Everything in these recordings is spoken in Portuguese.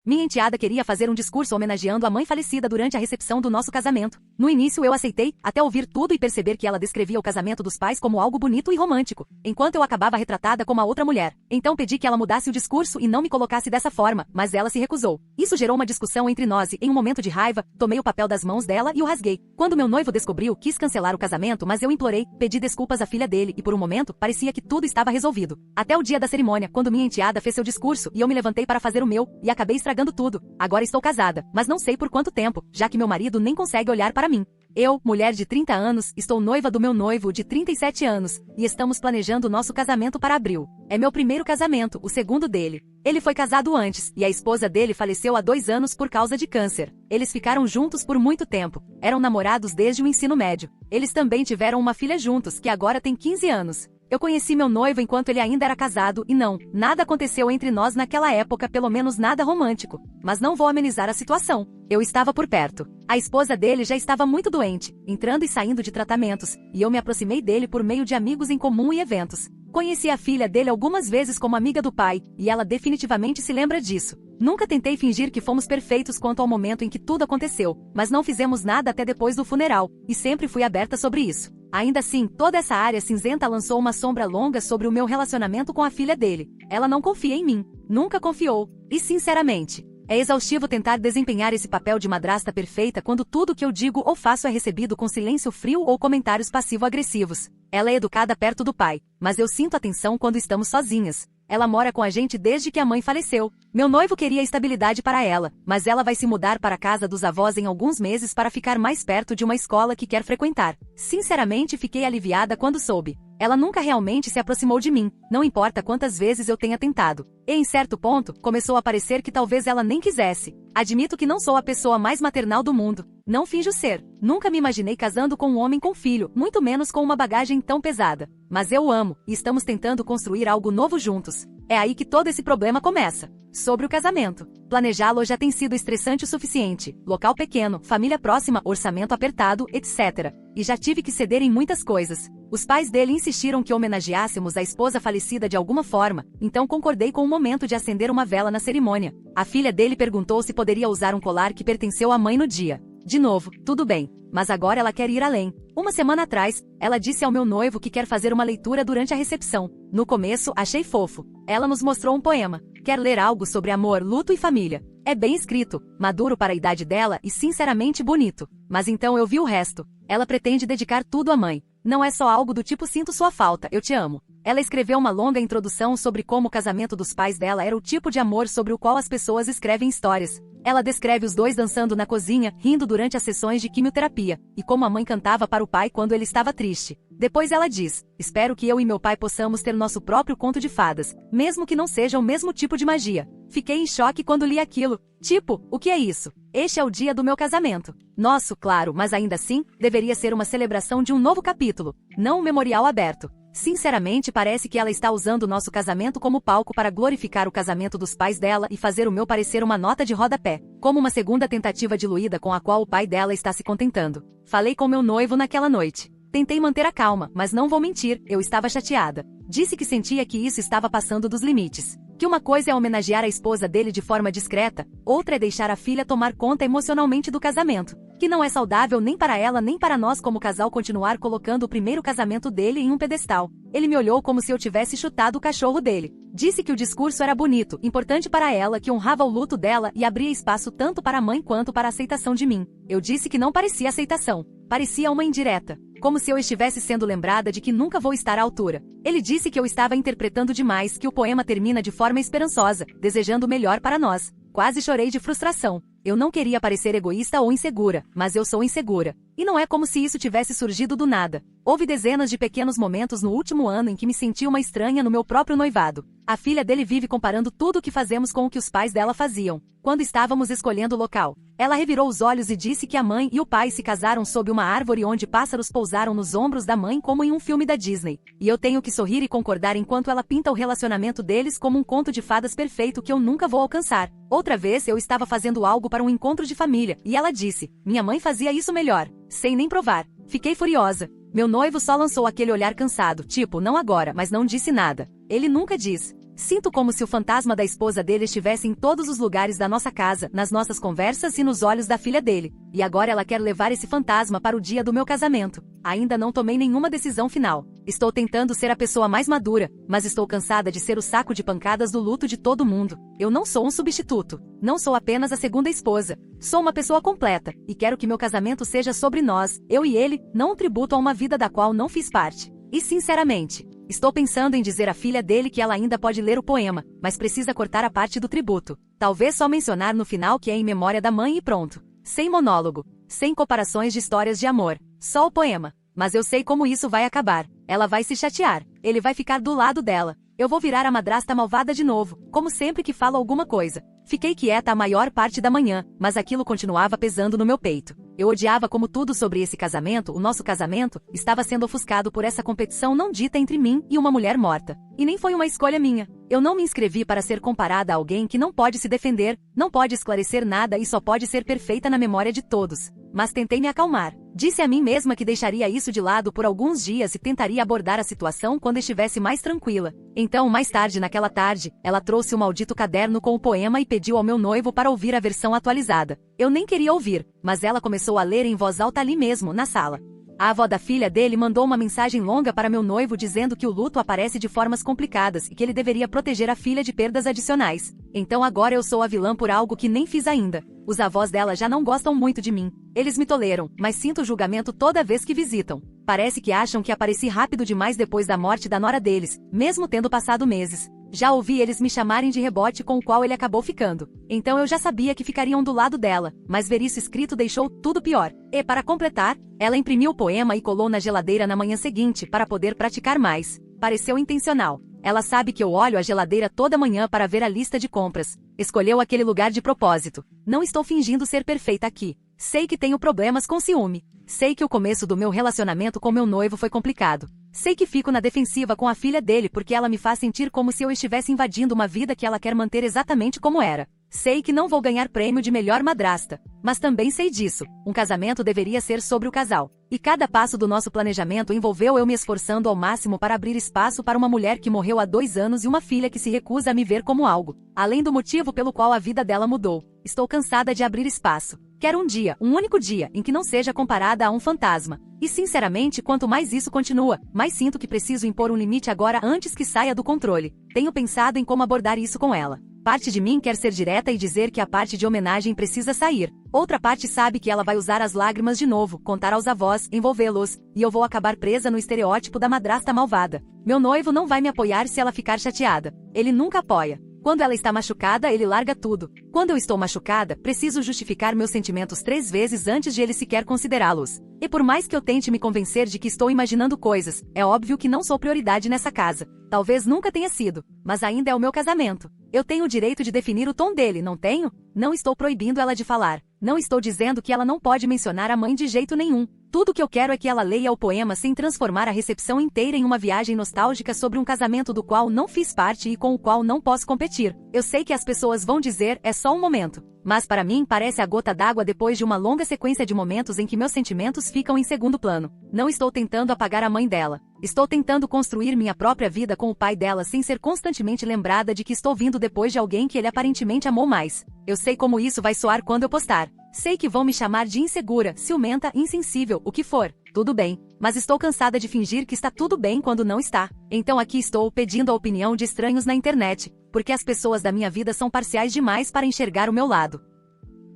Minha enteada queria fazer um discurso homenageando a mãe falecida durante a recepção do nosso casamento. No início eu aceitei, até ouvir tudo e perceber que ela descrevia o casamento dos pais como algo bonito e romântico, enquanto eu acabava retratada como a outra mulher. Então pedi que ela mudasse o discurso e não me colocasse dessa forma, mas ela se recusou. Isso gerou uma discussão entre nós e, em um momento de raiva, tomei o papel das mãos dela e o rasguei. Quando meu noivo descobriu, quis cancelar o casamento, mas eu implorei, pedi desculpas à filha dele e por um momento, parecia que tudo estava resolvido. Até o dia da cerimônia, quando minha enteada fez seu discurso e eu me levantei para fazer o meu, e acabei estragando tudo. Agora estou casada, mas não sei por quanto tempo, já que meu marido nem consegue olhar para mim. Eu, mulher de 30 anos, estou noiva do meu noivo de 37 anos, e estamos planejando nosso casamento para abril. É meu primeiro casamento, o segundo dele. Ele foi casado antes, e a esposa dele faleceu há 2 anos por causa de câncer. Eles ficaram juntos por muito tempo. Eram namorados desde o ensino médio. Eles também tiveram uma filha juntos, que agora tem 15 anos. Eu conheci meu noivo enquanto ele ainda era casado e não, nada aconteceu entre nós naquela época, pelo menos nada romântico. Mas não vou amenizar a situação. Eu estava por perto. A esposa dele já estava muito doente, entrando e saindo de tratamentos, e eu me aproximei dele por meio de amigos em comum e eventos. Conheci a filha dele algumas vezes como amiga do pai, e ela definitivamente se lembra disso. Nunca tentei fingir que fomos perfeitos quanto ao momento em que tudo aconteceu, mas não fizemos nada até depois do funeral, e sempre fui aberta sobre isso. Ainda assim, toda essa área cinzenta lançou uma sombra longa sobre o meu relacionamento com a filha dele. Ela não confia em mim. Nunca confiou. E sinceramente, é exaustivo tentar desempenhar esse papel de madrasta perfeita quando tudo que eu digo ou faço é recebido com silêncio frio ou comentários passivo-agressivos. Ela é educada perto do pai, mas eu sinto a tensão quando estamos sozinhas. Ela mora com a gente desde que a mãe faleceu. Meu noivo queria estabilidade para ela, mas ela vai se mudar para a casa dos avós em alguns meses para ficar mais perto de uma escola que quer frequentar. Sinceramente, fiquei aliviada quando soube. Ela nunca realmente se aproximou de mim, não importa quantas vezes eu tenha tentado. E em certo ponto, começou a parecer que talvez ela nem quisesse. Admito que não sou a pessoa mais maternal do mundo. Não finjo ser. Nunca me imaginei casando com um homem com filho, muito menos com uma bagagem tão pesada. Mas eu o amo, e estamos tentando construir algo novo juntos. É aí que todo esse problema começa. Sobre o casamento. Planejá-lo já tem sido estressante o suficiente. Local pequeno, família próxima, orçamento apertado, etc. E já tive que ceder em muitas coisas. Os pais dele insistiram que homenageássemos a esposa falecida de alguma forma, então concordei com o momento de acender uma vela na cerimônia. A filha dele perguntou se poderia usar um colar que pertenceu à mãe no dia. De novo, tudo bem, mas agora ela quer ir além. Uma semana atrás, ela disse ao meu noivo que quer fazer uma leitura durante a recepção. No começo, achei fofo. Ela nos mostrou um poema. Quer ler algo sobre amor, luto e família. É bem escrito, maduro para a idade dela e sinceramente bonito. Mas então eu vi o resto. Ela pretende dedicar tudo à mãe. Não é só algo do tipo sinto sua falta, eu te amo. Ela escreveu uma longa introdução sobre como o casamento dos pais dela era o tipo de amor sobre o qual as pessoas escrevem histórias. Ela descreve os dois dançando na cozinha, rindo durante as sessões de quimioterapia, e como a mãe cantava para o pai quando ele estava triste. Depois ela diz, espero que eu e meu pai possamos ter nosso próprio conto de fadas, mesmo que não seja o mesmo tipo de magia. Fiquei em choque quando li aquilo. Tipo, o que é isso? Este é o dia do meu casamento. Nosso, claro, mas ainda assim, deveria ser uma celebração de um novo capítulo, não um memorial aberto. Sinceramente, parece que ela está usando o nosso casamento como palco para glorificar o casamento dos pais dela e fazer o meu parecer uma nota de rodapé, como uma segunda tentativa diluída com a qual o pai dela está se contentando. Falei com meu noivo naquela noite. Tentei manter a calma, mas não vou mentir, eu estava chateada. Disse que sentia que isso estava passando dos limites. Que uma coisa é homenagear a esposa dele de forma discreta, outra é deixar a filha tomar conta emocionalmente do casamento. Que não é saudável nem para ela nem para nós como casal continuar colocando o primeiro casamento dele em um pedestal. Ele me olhou como se eu tivesse chutado o cachorro dele. Disse que o discurso era bonito, importante para ela, que honrava o luto dela e abria espaço tanto para a mãe quanto para a aceitação de mim. Eu disse que não parecia aceitação. Parecia uma indireta. Como se eu estivesse sendo lembrada de que nunca vou estar à altura. Ele disse que eu estava interpretando demais, que o poema termina de forma esperançosa, desejando o melhor para nós. Quase chorei de frustração. Eu não queria parecer egoísta ou insegura, mas eu sou insegura. E não é como se isso tivesse surgido do nada. Houve dezenas de pequenos momentos no último ano em que me senti uma estranha no meu próprio noivado. A filha dele vive comparando tudo o que fazemos com o que os pais dela faziam. Quando estávamos escolhendo o local, ela revirou os olhos e disse que a mãe e o pai se casaram sob uma árvore onde pássaros pousaram nos ombros da mãe como em um filme da Disney. E eu tenho que sorrir e concordar enquanto ela pinta o relacionamento deles como um conto de fadas perfeito que eu nunca vou alcançar. Outra vez eu estava fazendo algo para um encontro de família, e ela disse, minha mãe fazia isso melhor, sem nem provar. Fiquei furiosa. Meu noivo só lançou aquele olhar cansado, tipo, não agora, mas não disse nada. Ele nunca diz. Sinto como se o fantasma da esposa dele estivesse em todos os lugares da nossa casa, nas nossas conversas e nos olhos da filha dele. E agora ela quer levar esse fantasma para o dia do meu casamento. Ainda não tomei nenhuma decisão final. Estou tentando ser a pessoa mais madura, mas estou cansada de ser o saco de pancadas do luto de todo mundo. Eu não sou um substituto. Não sou apenas a segunda esposa. Sou uma pessoa completa, e quero que meu casamento seja sobre nós, eu e ele, não um tributo a uma vida da qual não fiz parte. E sinceramente, estou pensando em dizer à filha dele que ela ainda pode ler o poema, mas precisa cortar a parte do tributo. Talvez só mencionar no final que é em memória da mãe e pronto. Sem monólogo, sem comparações de histórias de amor, só o poema. Mas eu sei como isso vai acabar. Ela vai se chatear, ele vai ficar do lado dela. Eu vou virar a madrasta malvada de novo, como sempre que falo alguma coisa. Fiquei quieta a maior parte da manhã, mas aquilo continuava pesando no meu peito. Eu odiava como tudo sobre esse casamento, o nosso casamento, estava sendo ofuscado por essa competição não dita entre mim e uma mulher morta. E nem foi uma escolha minha. Eu não me inscrevi para ser comparada a alguém que não pode se defender, não pode esclarecer nada e só pode ser perfeita na memória de todos. Mas tentei me acalmar. Disse a mim mesma que deixaria isso de lado por alguns dias e tentaria abordar a situação quando estivesse mais tranquila. Então, mais tarde naquela tarde, ela trouxe o maldito caderno com o poema e pediu ao meu noivo para ouvir a versão atualizada. Eu nem queria ouvir, mas ela começou a ler em voz alta ali mesmo, na sala. A avó da filha dele mandou uma mensagem longa para meu noivo dizendo que o luto aparece de formas complicadas e que ele deveria proteger a filha de perdas adicionais. Então agora eu sou a vilã por algo que nem fiz ainda. Os avós dela já não gostam muito de mim. Eles me toleram, mas sinto julgamento toda vez que visitam. Parece que acham que apareci rápido demais depois da morte da nora deles, mesmo tendo passado meses. Já ouvi eles me chamarem de rebote com o qual ele acabou ficando. Então eu já sabia que ficariam do lado dela, mas ver isso escrito deixou tudo pior. E para completar, ela imprimiu o poema e colou na geladeira na manhã seguinte para poder praticar mais. Pareceu intencional. Ela sabe que eu olho a geladeira toda manhã para ver a lista de compras. Escolheu aquele lugar de propósito. Não estou fingindo ser perfeita aqui. Sei que tenho problemas com ciúme. Sei que o começo do meu relacionamento com meu noivo foi complicado. Sei que fico na defensiva com a filha dele porque ela me faz sentir como se eu estivesse invadindo uma vida que ela quer manter exatamente como era. Sei que não vou ganhar prêmio de melhor madrasta. Mas também sei disso. Um casamento deveria ser sobre o casal. E cada passo do nosso planejamento envolveu eu me esforçando ao máximo para abrir espaço para uma mulher que morreu há 2 anos e uma filha que se recusa a me ver como algo. Além do motivo pelo qual a vida dela mudou. Estou cansada de abrir espaço. Quero um dia, um único dia, em que não seja comparada a um fantasma. E sinceramente, quanto mais isso continua, mais sinto que preciso impor um limite agora antes que saia do controle. Tenho pensado em como abordar isso com ela. Parte de mim quer ser direta e dizer que a parte de homenagem precisa sair. Outra parte sabe que ela vai usar as lágrimas de novo, contar aos avós, envolvê-los, e eu vou acabar presa no estereótipo da madrasta malvada. Meu noivo não vai me apoiar se ela ficar chateada. Ele nunca apoia. Quando ela está machucada, ele larga tudo. Quando eu estou machucada, preciso justificar meus sentimentos 3 vezes antes de ele sequer considerá-los. E por mais que eu tente me convencer de que estou imaginando coisas, é óbvio que não sou prioridade nessa casa. Talvez nunca tenha sido, mas ainda é o meu casamento. Eu tenho o direito de definir o tom dele, não tenho? Não estou proibindo ela de falar. Não estou dizendo que ela não pode mencionar a mãe de jeito nenhum. Tudo que eu quero é que ela leia o poema sem transformar a recepção inteira em uma viagem nostálgica sobre um casamento do qual não fiz parte e com o qual não posso competir. Eu sei que as pessoas vão dizer, é só um momento. Mas para mim parece a gota d'água depois de uma longa sequência de momentos em que meus sentimentos ficam em segundo plano. Não estou tentando apagar a mãe dela. Estou tentando construir minha própria vida com o pai dela sem ser constantemente lembrada de que estou vindo depois de alguém que ele aparentemente amou mais. Eu sei como isso vai soar quando eu postar. Sei que vão me chamar de insegura, ciumenta, insensível, o que for. Tudo bem, mas estou cansada de fingir que está tudo bem quando não está. Então aqui estou pedindo a opinião de estranhos na internet, porque as pessoas da minha vida são parciais demais para enxergar o meu lado.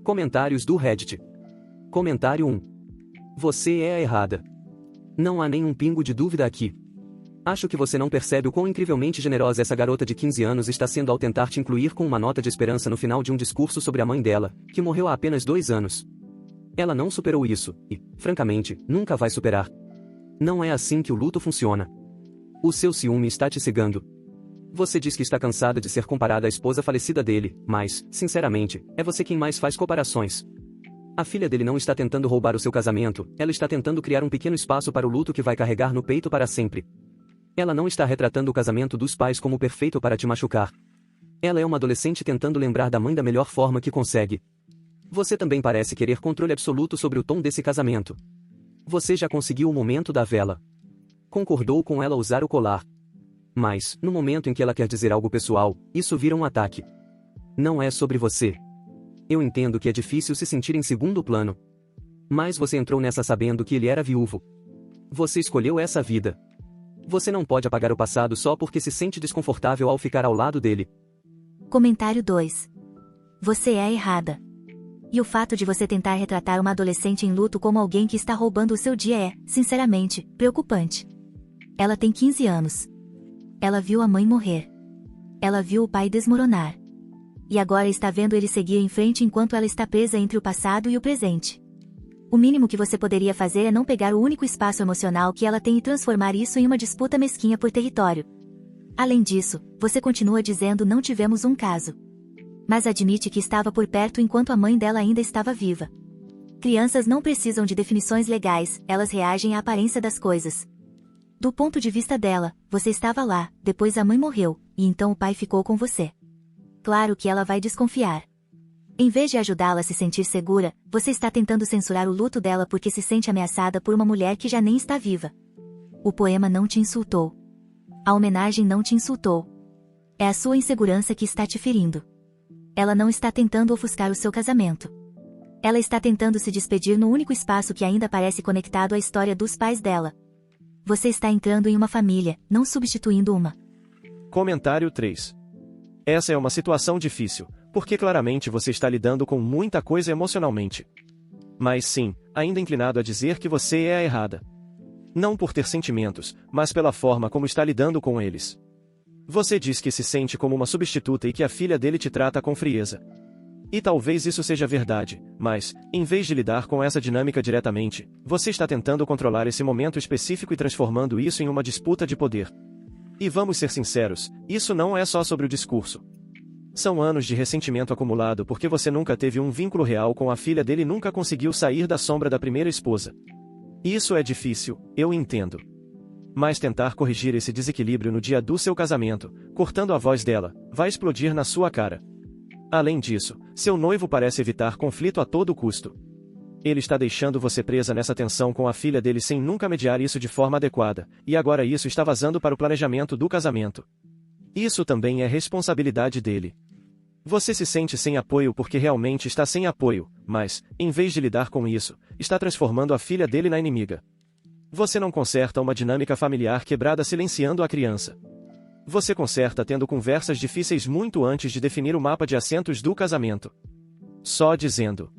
Comentários do Reddit. Comentário 1. Você é a errada. Não há nenhum pingo de dúvida aqui. Acho que você não percebe o quão incrivelmente generosa essa garota de 15 anos está sendo ao tentar te incluir com uma nota de esperança no final de um discurso sobre a mãe dela, que morreu há apenas 2 anos. Ela não superou isso, e, francamente, nunca vai superar. Não é assim que o luto funciona. O seu ciúme está te cegando. Você diz que está cansada de ser comparada à esposa falecida dele, mas, sinceramente, é você quem mais faz comparações. A filha dele não está tentando roubar o seu casamento, ela está tentando criar um pequeno espaço para o luto que vai carregar no peito para sempre. Ela não está retratando o casamento dos pais como perfeito para te machucar. Ela é uma adolescente tentando lembrar da mãe da melhor forma que consegue. Você também parece querer controle absoluto sobre o tom desse casamento. Você já conseguiu o momento da vela. Concordou com ela usar o colar. Mas, no momento em que ela quer dizer algo pessoal, isso vira um ataque. Não é sobre você. Eu entendo que é difícil se sentir em segundo plano. Mas você entrou nessa sabendo que ele era viúvo. Você escolheu essa vida. Você não pode apagar o passado só porque se sente desconfortável ao ficar ao lado dele. Comentário 2. Você é errada. E o fato de você tentar retratar uma adolescente em luto como alguém que está roubando o seu dia é, sinceramente, preocupante. Ela tem 15 anos. Ela viu a mãe morrer. Ela viu o pai desmoronar. E agora está vendo ele seguir em frente enquanto ela está presa entre o passado e o presente. O mínimo que você poderia fazer é não pegar o único espaço emocional que ela tem e transformar isso em uma disputa mesquinha por território. Além disso, você continua dizendo não tivemos um caso. Mas admite que estava por perto enquanto a mãe dela ainda estava viva. Crianças não precisam de definições legais, elas reagem à aparência das coisas. Do ponto de vista dela, você estava lá, depois a mãe morreu, e então o pai ficou com você. Claro que ela vai desconfiar. Em vez de ajudá-la a se sentir segura, você está tentando censurar o luto dela porque se sente ameaçada por uma mulher que já nem está viva. O poema não te insultou. A homenagem não te insultou. É a sua insegurança que está te ferindo. Ela não está tentando ofuscar o seu casamento. Ela está tentando se despedir no único espaço que ainda parece conectado à história dos pais dela. Você está entrando em uma família, não substituindo uma. Comentário 3. Essa é uma situação difícil, porque claramente você está lidando com muita coisa emocionalmente. Mas sim, ainda inclinado a dizer que você é a errada. Não por ter sentimentos, mas pela forma como está lidando com eles. Você diz que se sente como uma substituta e que a filha dele te trata com frieza. E talvez isso seja verdade, mas, em vez de lidar com essa dinâmica diretamente, você está tentando controlar esse momento específico e transformando isso em uma disputa de poder. E vamos ser sinceros, isso não é só sobre o discurso. São anos de ressentimento acumulado porque você nunca teve um vínculo real com a filha dele e nunca conseguiu sair da sombra da primeira esposa. Isso é difícil, eu entendo. Mas tentar corrigir esse desequilíbrio no dia do seu casamento, cortando a voz dela, vai explodir na sua cara. Além disso, seu noivo parece evitar conflito a todo custo. Ele está deixando você presa nessa tensão com a filha dele sem nunca mediar isso de forma adequada, e agora isso está vazando para o planejamento do casamento. Isso também é responsabilidade dele. Você se sente sem apoio porque realmente está sem apoio, mas, em vez de lidar com isso, está transformando a filha dele na inimiga. Você não conserta uma dinâmica familiar quebrada silenciando a criança. Você conserta tendo conversas difíceis muito antes de definir o mapa de assentos do casamento. Só dizendo.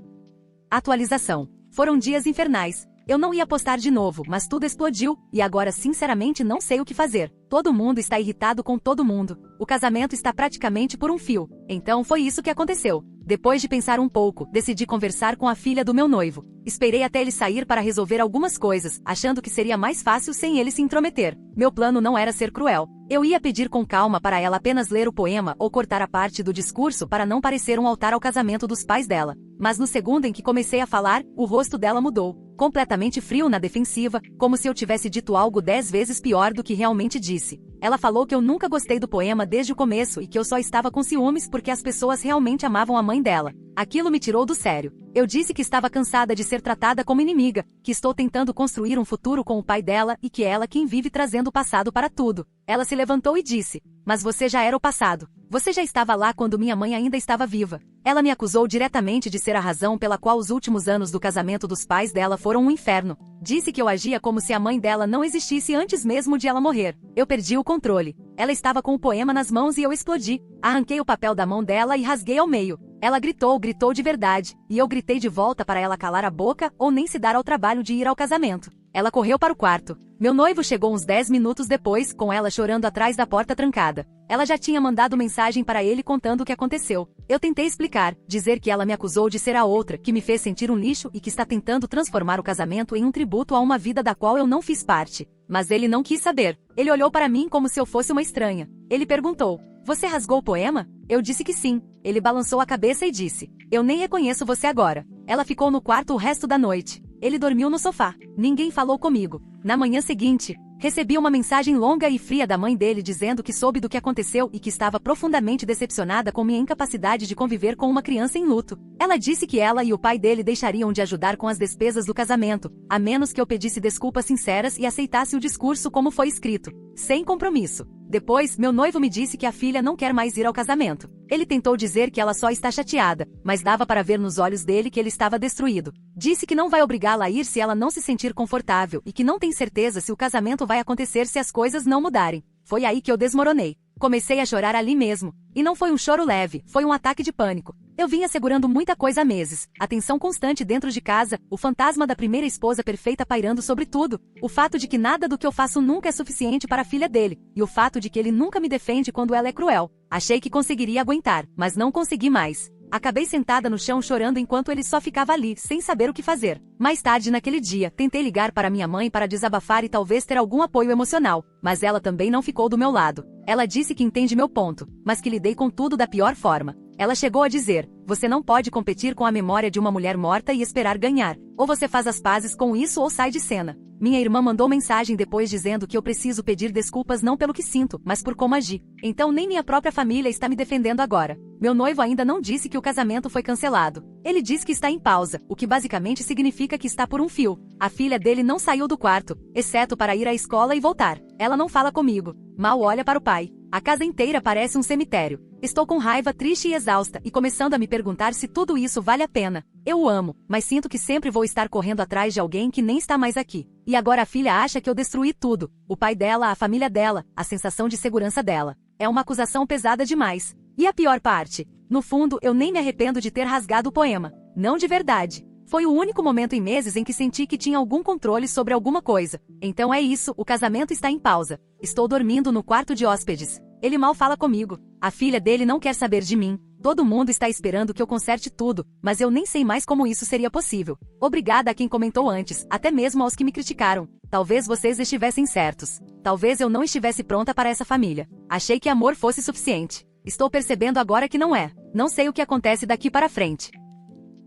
Atualização. Foram dias infernais. Eu não ia postar de novo, mas tudo explodiu, e agora sinceramente não sei o que fazer. Todo mundo está irritado com todo mundo. O casamento está praticamente por um fio. Então foi isso que aconteceu. Depois de pensar um pouco, decidi conversar com a filha do meu noivo. Esperei até ele sair para resolver algumas coisas, achando que seria mais fácil sem ele se intrometer. Meu plano não era ser cruel. Eu ia pedir com calma para ela apenas ler o poema ou cortar a parte do discurso para não parecer um altar ao casamento dos pais dela. Mas no segundo em que comecei a falar, o rosto dela mudou. Completamente frio na defensiva, como se eu tivesse dito algo 10 vezes pior do que realmente disse. Ela falou que eu nunca gostei do poema desde o começo e que eu só estava com ciúmes porque as pessoas realmente amavam a mãe dela. Aquilo me tirou do sério. Eu disse que estava cansada de ser tratada como inimiga, que estou tentando construir um futuro com o pai dela e que é ela quem vive trazendo o passado para tudo. Ela se levantou e disse: "Mas você já era o passado. Você já estava lá quando minha mãe ainda estava viva." Ela me acusou diretamente de ser a razão pela qual os últimos anos do casamento dos pais dela foram um inferno. Disse que eu agia como se a mãe dela não existisse antes mesmo de ela morrer. Eu perdi o controle. Ela estava com o poema nas mãos e eu explodi. Arranquei o papel da mão dela e rasguei ao meio. Ela gritou de verdade, e eu gritei de volta para ela calar a boca ou nem se dar ao trabalho de ir ao casamento. Ela correu para o quarto. Meu noivo chegou uns 10 minutos depois, com ela chorando atrás da porta trancada. Ela já tinha mandado mensagem para ele contando o que aconteceu. Eu tentei explicar, dizer que ela me acusou de ser a outra, que me fez sentir um lixo e que está tentando transformar o casamento em um tributo a uma vida da qual eu não fiz parte. Mas ele não quis saber. Ele olhou para mim como se eu fosse uma estranha. Ele perguntou: "Você rasgou o poema?" Eu disse que sim. Ele balançou a cabeça e disse: "Eu nem reconheço você agora." Ela ficou no quarto o resto da noite. Ele dormiu no sofá. Ninguém falou comigo. Na manhã seguinte, recebi uma mensagem longa e fria da mãe dele dizendo que soube do que aconteceu e que estava profundamente decepcionada com minha incapacidade de conviver com uma criança em luto. Ela disse que ela e o pai dele deixariam de ajudar com as despesas do casamento, a menos que eu pedisse desculpas sinceras e aceitasse o discurso como foi escrito, sem compromisso. Depois, meu noivo me disse que a filha não quer mais ir ao casamento. Ele tentou dizer que ela só está chateada, mas dava para ver nos olhos dele que ele estava destruído. Disse que não vai obrigá-la a ir se ela não se sentir confortável e que não tem certeza se o casamento vai acontecer se as coisas não mudarem. Foi aí que eu desmoronei. Comecei a chorar ali mesmo. E não foi um choro leve, foi um ataque de pânico. Eu vinha segurando muita coisa há meses. A tensão constante dentro de casa, o fantasma da primeira esposa perfeita pairando sobre tudo, o fato de que nada do que eu faço nunca é suficiente para a filha dele, e o fato de que ele nunca me defende quando ela é cruel. Achei que conseguiria aguentar, mas não consegui mais. Acabei sentada no chão chorando enquanto ele só ficava ali, sem saber o que fazer. Mais tarde naquele dia, tentei ligar para minha mãe para desabafar e talvez ter algum apoio emocional, mas ela também não ficou do meu lado. Ela disse que entende meu ponto, mas que lidei com tudo da pior forma. Ela chegou a dizer: você não pode competir com a memória de uma mulher morta e esperar ganhar. Ou você faz as pazes com isso ou sai de cena. Minha irmã mandou mensagem depois dizendo que eu preciso pedir desculpas não pelo que sinto, mas por como agi. Então nem minha própria família está me defendendo agora. Meu noivo ainda não disse que o casamento foi cancelado. Ele diz que está em pausa, o que basicamente significa que está por um fio. A filha dele não saiu do quarto, exceto para ir à escola e voltar. Ela não fala comigo. Mal olha para o pai. A casa inteira parece um cemitério. Estou com raiva, triste e exausta, e começando a me perguntar se tudo isso vale a pena. Eu o amo, mas sinto que sempre vou estar correndo atrás de alguém que nem está mais aqui. E agora a filha acha que eu destruí tudo. O pai dela, a família dela, a sensação de segurança dela. É uma acusação pesada demais. E a pior parte? No fundo, eu nem me arrependo de ter rasgado o poema. Não de verdade. Foi o único momento em meses em que senti que tinha algum controle sobre alguma coisa. Então é isso, o casamento está em pausa. Estou dormindo no quarto de hóspedes. Ele mal fala comigo. A filha dele não quer saber de mim. Todo mundo está esperando que eu conserte tudo, mas eu nem sei mais como isso seria possível. Obrigada a quem comentou antes, até mesmo aos que me criticaram. Talvez vocês estivessem certos. Talvez eu não estivesse pronta para essa família. Achei que amor fosse suficiente. Estou percebendo agora que não é. Não sei o que acontece daqui para frente.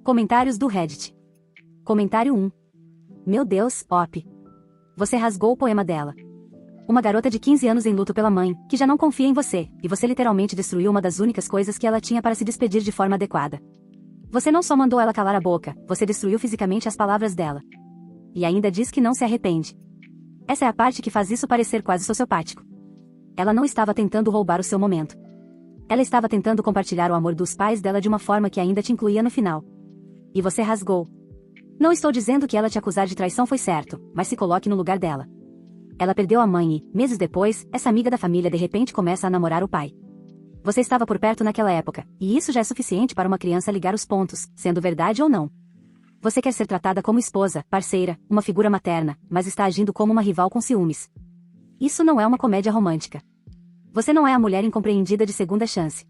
Comentários do Reddit. Comentário 1. Meu Deus, Op. Você rasgou o poema dela. Uma garota de 15 anos em luto pela mãe, que já não confia em você, e você literalmente destruiu uma das únicas coisas que ela tinha para se despedir de forma adequada. Você não só mandou ela calar a boca, você destruiu fisicamente as palavras dela. E ainda diz que não se arrepende. Essa é a parte que faz isso parecer quase sociopático. Ela não estava tentando roubar o seu momento. Ela estava tentando compartilhar o amor dos pais dela de uma forma que ainda te incluía no final. E você rasgou. Não estou dizendo que ela te acusar de traição foi certo, mas se coloque no lugar dela. Ela perdeu a mãe e, meses depois, essa amiga da família de repente começa a namorar o pai. Você estava por perto naquela época, e isso já é suficiente para uma criança ligar os pontos, sendo verdade ou não. Você quer ser tratada como esposa, parceira, uma figura materna, mas está agindo como uma rival com ciúmes. Isso não é uma comédia romântica. Você não é a mulher incompreendida de segunda chance.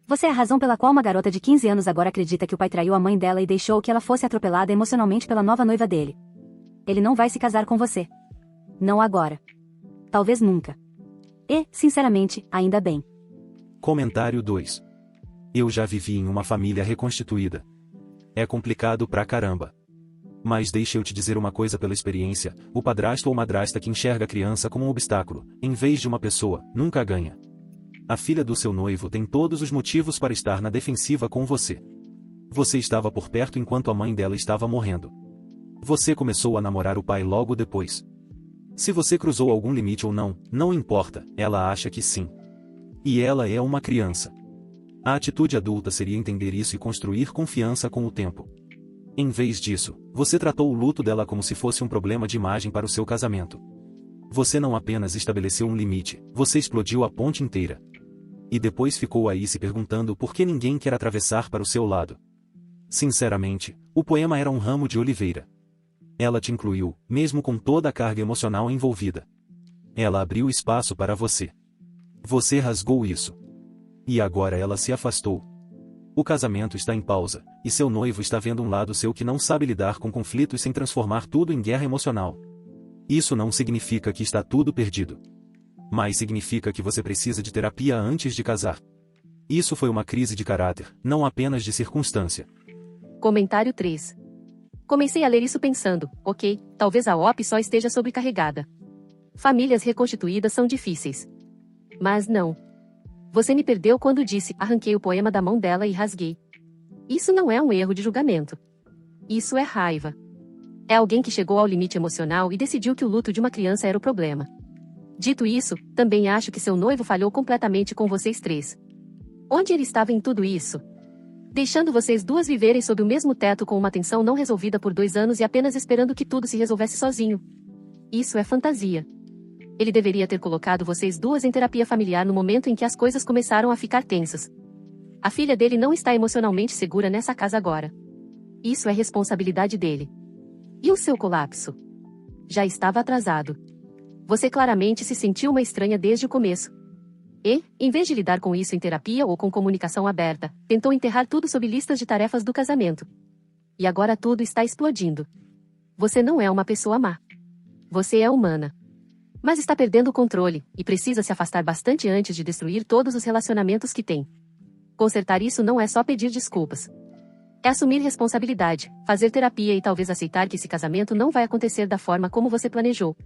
Você é a razão pela qual uma garota de 15 anos agora acredita que o pai traiu a mãe dela e deixou que ela fosse atropelada emocionalmente pela nova noiva dele. Ele não vai se casar com você. Não agora. Talvez nunca. E, sinceramente, ainda bem. Comentário 2. Eu já vivi em uma família reconstituída. É complicado pra caramba. Mas deixa eu te dizer uma coisa pela experiência, o padrasto ou madrasta que enxerga a criança como um obstáculo, em vez de uma pessoa, nunca ganha. A filha do seu noivo tem todos os motivos para estar na defensiva com você. Você estava por perto enquanto a mãe dela estava morrendo. Você começou a namorar o pai logo depois. Se você cruzou algum limite ou não, não importa, ela acha que sim. E ela é uma criança. A atitude adulta seria entender isso e construir confiança com o tempo. Em vez disso, você tratou o luto dela como se fosse um problema de imagem para o seu casamento. Você não apenas estabeleceu um limite, você explodiu a ponte inteira. E depois ficou aí se perguntando por que ninguém quer atravessar para o seu lado. Sinceramente, o poema era um ramo de oliveira. Ela te incluiu, mesmo com toda a carga emocional envolvida. Ela abriu espaço para você. Você rasgou isso. E agora ela se afastou. O casamento está em pausa, e seu noivo está vendo um lado seu que não sabe lidar com conflitos sem transformar tudo em guerra emocional. Isso não significa que está tudo perdido. Mas significa que você precisa de terapia antes de casar. Isso foi uma crise de caráter, não apenas de circunstância. Comentário 3. Comecei a ler isso pensando, ok, talvez a OP só esteja sobrecarregada. Famílias reconstituídas são difíceis. Mas não. Você me perdeu quando disse, arranquei o poema da mão dela e rasguei. Isso não é um erro de julgamento. Isso é raiva. É alguém que chegou ao limite emocional e decidiu que o luto de uma criança era o problema. Dito isso, também acho que seu noivo falhou completamente com vocês três. Onde ele estava em tudo isso? Deixando vocês duas viverem sob o mesmo teto com uma tensão não resolvida por 2 anos e apenas esperando que tudo se resolvesse sozinho. Isso é fantasia. Ele deveria ter colocado vocês duas em terapia familiar no momento em que as coisas começaram a ficar tensas. A filha dele não está emocionalmente segura nessa casa agora. Isso é responsabilidade dele. E o seu colapso? Já estava atrasado. Você claramente se sentiu uma estranha desde o começo. E, em vez de lidar com isso em terapia ou com comunicação aberta, tentou enterrar tudo sob listas de tarefas do casamento. E agora tudo está explodindo. Você não é uma pessoa má. Você é humana. Mas está perdendo o controle, e precisa se afastar bastante antes de destruir todos os relacionamentos que tem. Consertar isso não é só pedir desculpas. É assumir responsabilidade, fazer terapia e talvez aceitar que esse casamento não vai acontecer da forma como você planejou.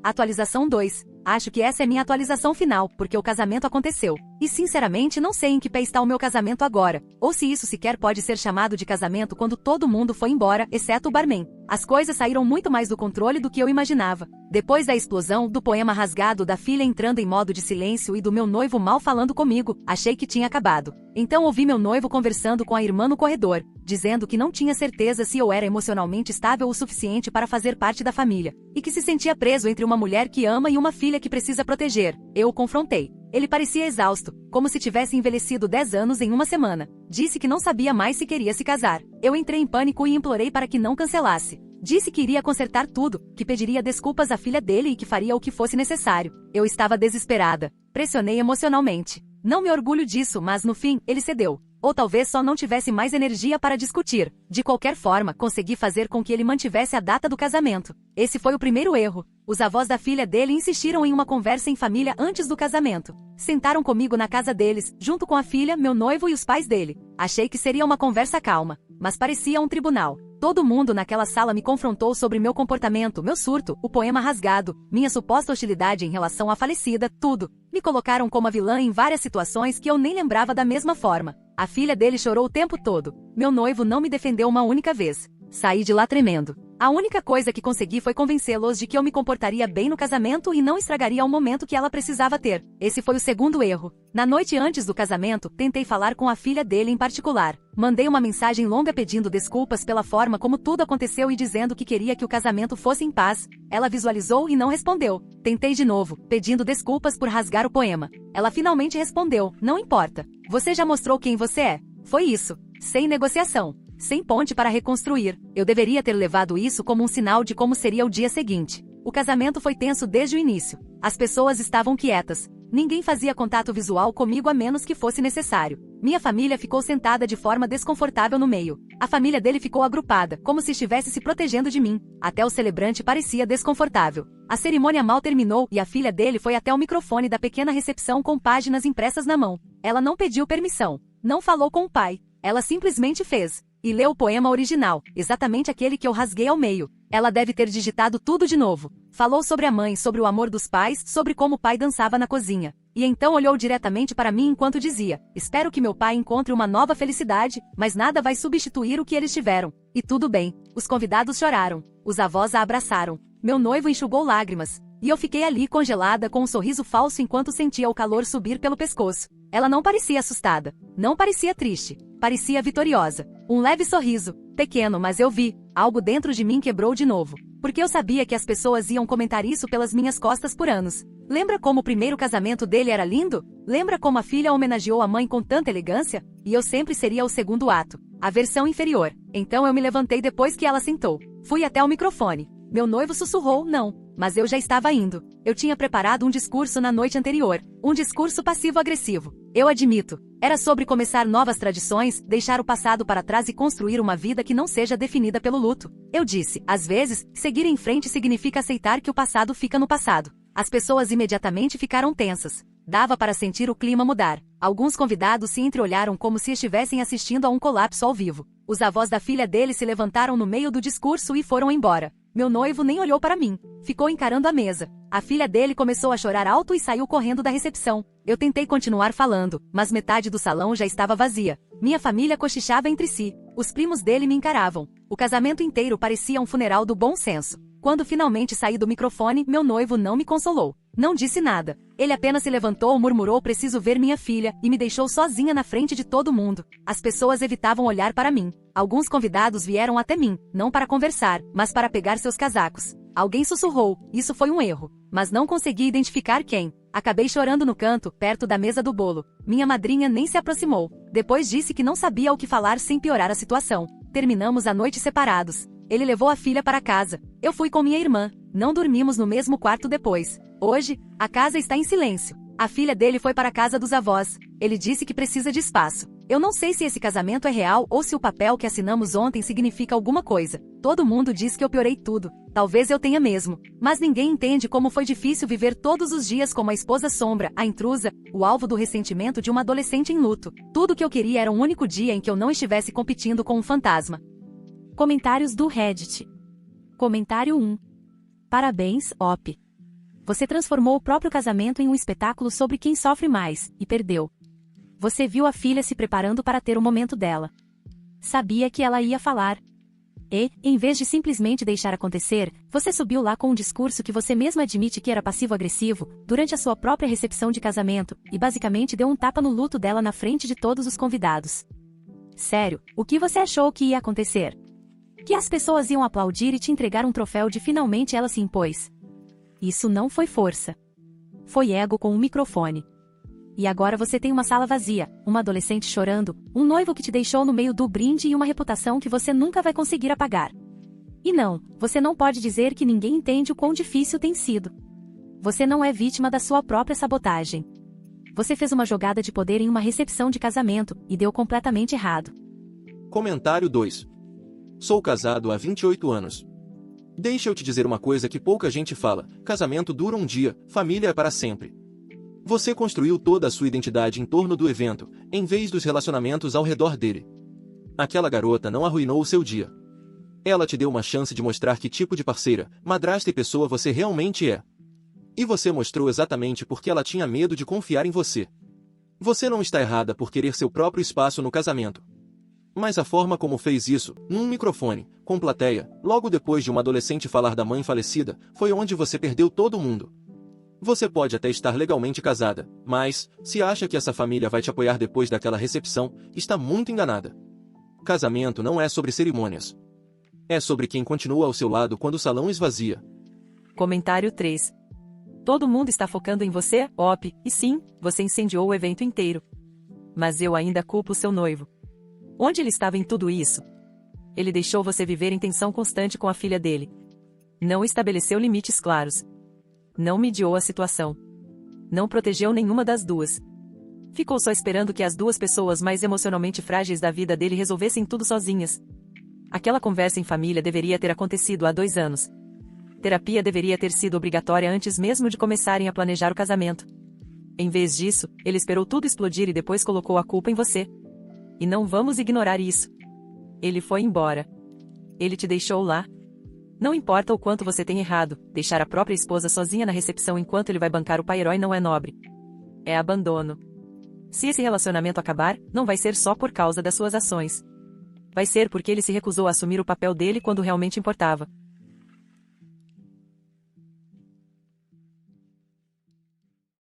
Atualização 2. Acho que essa é minha atualização final, porque o casamento aconteceu. E sinceramente não sei em que pé está o meu casamento agora, ou se isso sequer pode ser chamado de casamento quando todo mundo foi embora, exceto o barman. As coisas saíram muito mais do controle do que eu imaginava. Depois da explosão, do poema rasgado, da filha entrando em modo de silêncio e do meu noivo mal falando comigo, achei que tinha acabado. Então ouvi meu noivo conversando com a irmã no corredor, dizendo que não tinha certeza se eu era emocionalmente estável o suficiente para fazer parte da família, e que se sentia preso entre uma mulher que ama e uma filha que precisa proteger. Eu o confrontei. Ele parecia exausto, como se tivesse envelhecido 10 anos em uma semana. Disse que não sabia mais se queria se casar. Eu entrei em pânico e implorei para que não cancelasse. Disse que iria consertar tudo, que pediria desculpas à filha dele e que faria o que fosse necessário. Eu estava desesperada. Pressionei emocionalmente. Não me orgulho disso, mas no fim, ele cedeu. Ou talvez só não tivesse mais energia para discutir. De qualquer forma, consegui fazer com que ele mantivesse a data do casamento. Esse foi o primeiro erro. Os avós da filha dele insistiram em uma conversa em família antes do casamento. Sentaram comigo na casa deles, junto com a filha, meu noivo e os pais dele. Achei que seria uma conversa calma, mas parecia um tribunal. Todo mundo naquela sala me confrontou sobre meu comportamento, meu surto, o poema rasgado, minha suposta hostilidade em relação à falecida, tudo. Me colocaram como a vilã em várias situações que eu nem lembrava da mesma forma. A filha dele chorou o tempo todo. Meu noivo não me defendeu uma única vez. Saí de lá tremendo. A única coisa que consegui foi convencê-los de que eu me comportaria bem no casamento e não estragaria o momento que ela precisava ter. Esse foi o segundo erro. Na noite antes do casamento, tentei falar com a filha dele em particular. Mandei uma mensagem longa pedindo desculpas pela forma como tudo aconteceu e dizendo que queria que o casamento fosse em paz. Ela visualizou e não respondeu. Tentei de novo, pedindo desculpas por rasgar o poema. Ela finalmente respondeu: não importa. Você já mostrou quem você é. Foi isso. Sem negociação. Sem ponte para reconstruir. Eu deveria ter levado isso como um sinal de como seria o dia seguinte. O casamento foi tenso desde o início. As pessoas estavam quietas. Ninguém fazia contato visual comigo a menos que fosse necessário. Minha família ficou sentada de forma desconfortável no meio. A família dele ficou agrupada, como se estivesse se protegendo de mim. Até o celebrante parecia desconfortável. A cerimônia mal terminou e a filha dele foi até o microfone da pequena recepção com páginas impressas na mão. Ela não pediu permissão. Não falou com o pai. Ela simplesmente fez. E leu o poema original, exatamente aquele que eu rasguei ao meio. Ela deve ter digitado tudo de novo. Falou sobre a mãe, sobre o amor dos pais, sobre como o pai dançava na cozinha. E então olhou diretamente para mim enquanto dizia: espero que meu pai encontre uma nova felicidade, mas nada vai substituir o que eles tiveram. E tudo bem. Os convidados choraram. Os avós a abraçaram. Meu noivo enxugou lágrimas. E eu fiquei ali congelada com um sorriso falso enquanto sentia o calor subir pelo pescoço. Ela não parecia assustada. Não parecia triste. Parecia vitoriosa. Um leve sorriso. Pequeno, mas eu vi. Algo dentro de mim quebrou de novo. Porque eu sabia que as pessoas iam comentar isso pelas minhas costas por anos. Lembra como o primeiro casamento dele era lindo? Lembra como a filha homenageou a mãe com tanta elegância? E eu sempre seria o segundo ato. A versão inferior. Então eu me levantei depois que ela sentou. Fui até o microfone. Meu noivo sussurrou: não. Mas eu já estava indo. Eu tinha preparado um discurso na noite anterior. Um discurso passivo-agressivo. Eu admito. Era sobre começar novas tradições, deixar o passado para trás e construir uma vida que não seja definida pelo luto. Eu disse: às vezes, seguir em frente significa aceitar que o passado fica no passado. As pessoas imediatamente ficaram tensas. Dava para sentir o clima mudar. Alguns convidados se entreolharam como se estivessem assistindo a um colapso ao vivo. Os avós da filha dele se levantaram no meio do discurso e foram embora. Meu noivo nem olhou para mim. Ficou encarando a mesa. A filha dele começou a chorar alto e saiu correndo da recepção. Eu tentei continuar falando, mas metade do salão já estava vazia. Minha família cochichava entre si. Os primos dele me encaravam. O casamento inteiro parecia um funeral do bom senso. Quando finalmente saí do microfone, meu noivo não me consolou. Não disse nada. Ele apenas se levantou, murmurou: preciso ver minha filha, e me deixou sozinha na frente de todo mundo. As pessoas evitavam olhar para mim. Alguns convidados vieram até mim, não para conversar, mas para pegar seus casacos. Alguém sussurrou: isso foi um erro. Mas não consegui identificar quem. Acabei chorando no canto, perto da mesa do bolo. Minha madrinha nem se aproximou. Depois disse que não sabia o que falar sem piorar a situação. Terminamos a noite separados. Ele levou a filha para casa. Eu fui com minha irmã. Não dormimos no mesmo quarto depois. Hoje, a casa está em silêncio. A filha dele foi para a casa dos avós. Ele disse que precisa de espaço. Eu não sei se esse casamento é real ou se o papel que assinamos ontem significa alguma coisa. Todo mundo diz que eu piorei tudo. Talvez eu tenha mesmo. Mas ninguém entende como foi difícil viver todos os dias como a esposa sombra, a intrusa, o alvo do ressentimento de uma adolescente em luto. Tudo que eu queria era um único dia em que eu não estivesse competindo com um fantasma. Comentários do Reddit. Comentário 1. Parabéns, Op. Você transformou o próprio casamento em um espetáculo sobre quem sofre mais, e perdeu. Você viu a filha se preparando para ter o momento dela. Sabia que ela ia falar. E, em vez de simplesmente deixar acontecer, você subiu lá com um discurso que você mesmo admite que era passivo-agressivo, durante a sua própria recepção de casamento, e basicamente deu um tapa no luto dela na frente de todos os convidados. Sério, o que você achou que ia acontecer? Que as pessoas iam aplaudir e te entregar um troféu de finalmente ela se impôs? Isso não foi força. Foi ego com um microfone. E agora você tem uma sala vazia, uma adolescente chorando, um noivo que te deixou no meio do brinde e uma reputação que você nunca vai conseguir apagar. E não, você não pode dizer que ninguém entende o quão difícil tem sido. Você não é vítima da sua própria sabotagem. Você fez uma jogada de poder em uma recepção de casamento, e deu completamente errado. Comentário 2. Sou casado há 28 anos. Deixa eu te dizer uma coisa que pouca gente fala: casamento dura um dia, família é para sempre. Você construiu toda a sua identidade em torno do evento, em vez dos relacionamentos ao redor dele. Aquela garota não arruinou o seu dia. Ela te deu uma chance de mostrar que tipo de parceira, madrasta e pessoa você realmente é. E você mostrou exatamente porque ela tinha medo de confiar em você. Você não está errada por querer seu próprio espaço no casamento. Mas a forma como fez isso, num microfone, com plateia, logo depois de uma adolescente falar da mãe falecida, foi onde você perdeu todo mundo. Você pode até estar legalmente casada, mas, se acha que essa família vai te apoiar depois daquela recepção, está muito enganada. Casamento não é sobre cerimônias. É sobre quem continua ao seu lado quando o salão esvazia. Comentário 3. Todo mundo está focando em você, Op, e sim, você incendiou o evento inteiro. Mas eu ainda culpo o seu noivo. Onde ele estava em tudo isso? Ele deixou você viver em tensão constante com a filha dele. Não estabeleceu limites claros. Não mediou a situação. Não protegeu nenhuma das duas. Ficou só esperando que as duas pessoas mais emocionalmente frágeis da vida dele resolvessem tudo sozinhas. Aquela conversa em família deveria ter acontecido há 2 anos. Terapia deveria ter sido obrigatória antes mesmo de começarem a planejar o casamento. Em vez disso, ele esperou tudo explodir e depois colocou a culpa em você. E não vamos ignorar isso. Ele foi embora. Ele te deixou lá. Não importa o quanto você tem errado, deixar a própria esposa sozinha na recepção enquanto ele vai bancar o pai herói não é nobre. É abandono. Se esse relacionamento acabar, não vai ser só por causa das suas ações. Vai ser porque ele se recusou a assumir o papel dele quando realmente importava.